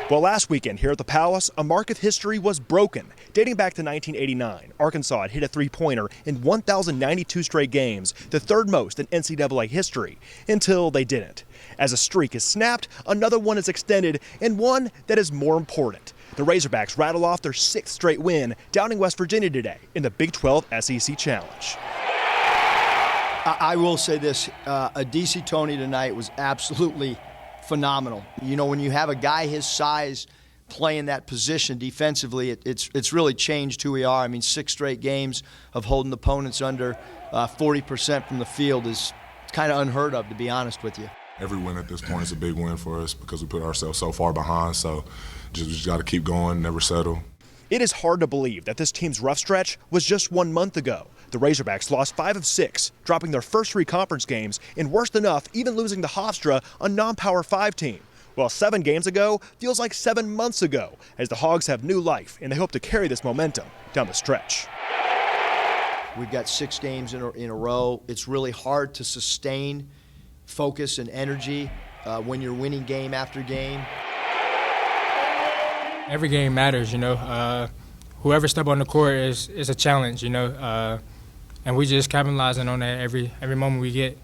Well, last weekend here at the Palace, a mark of history was broken. Dating back to 1989, Arkansas had hit a three-pointer in 1,092 straight games, the third most in NCAA history, until they didn't. As a streak is snapped, another one is extended, and one that is more important. The Razorbacks rattle off their sixth straight win, downing West Virginia today in the Big 12 SEC Challenge. I will say this, Au'diese Toney tonight was absolutely phenomenal. You know, when you have a guy his size playing that position defensively, it's really changed who we are. I mean, 6 straight games of holding opponents under 40% from the field is kind of unheard of, to be honest with you. Every win at this point is a big win for us because we put ourselves so far behind, so we just got to keep going, never settle. It is hard to believe that this team's rough stretch was just 1 month ago. The Razorbacks lost 5 of 6, dropping their first 3 conference games, and worse than enough, even losing to Hofstra, a non-Power 5 team. Well, 7 games ago feels like 7 months ago, as the Hogs have new life, and they hope to carry this momentum down the stretch. We've got 6 games in a row. It's really hard to sustain focus and energy when you're winning game after game. Every game matters, you know. Whoever step on the court is a challenge, you know, and we just capitalizing on that every moment we get.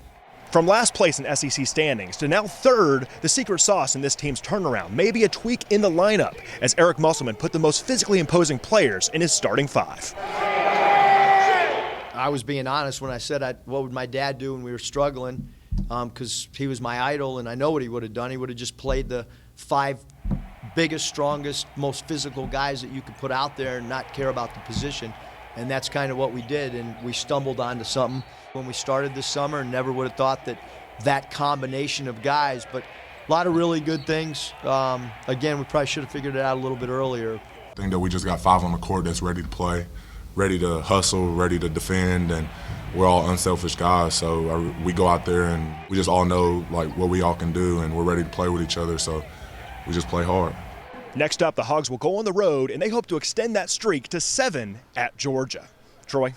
From last place in SEC standings to now third, the secret sauce in this team's turnaround may be a tweak in the lineup, as Eric Musselman put the most physically imposing players in his starting 5. I was being honest when I said, what would my dad do when we were struggling, because he was my idol, and I know what he would have done. He would have just played the 5 biggest, strongest, most physical guys that you could put out there and not care about the position. And that's kind of what we did, and we stumbled onto something when we started this summer, and never would have thought that combination of guys, but a lot of really good things. Again, we probably should have figured it out a little bit earlier. I think that we just got 5 on the court that's ready to play, ready to hustle, ready to defend, and we're all unselfish guys, so we go out there and we just all know like what we all can do, and we're ready to play with each other, so we just play hard. Next up, the Hogs will go on the road, and they hope to extend that streak to 7 at Georgia. Troy?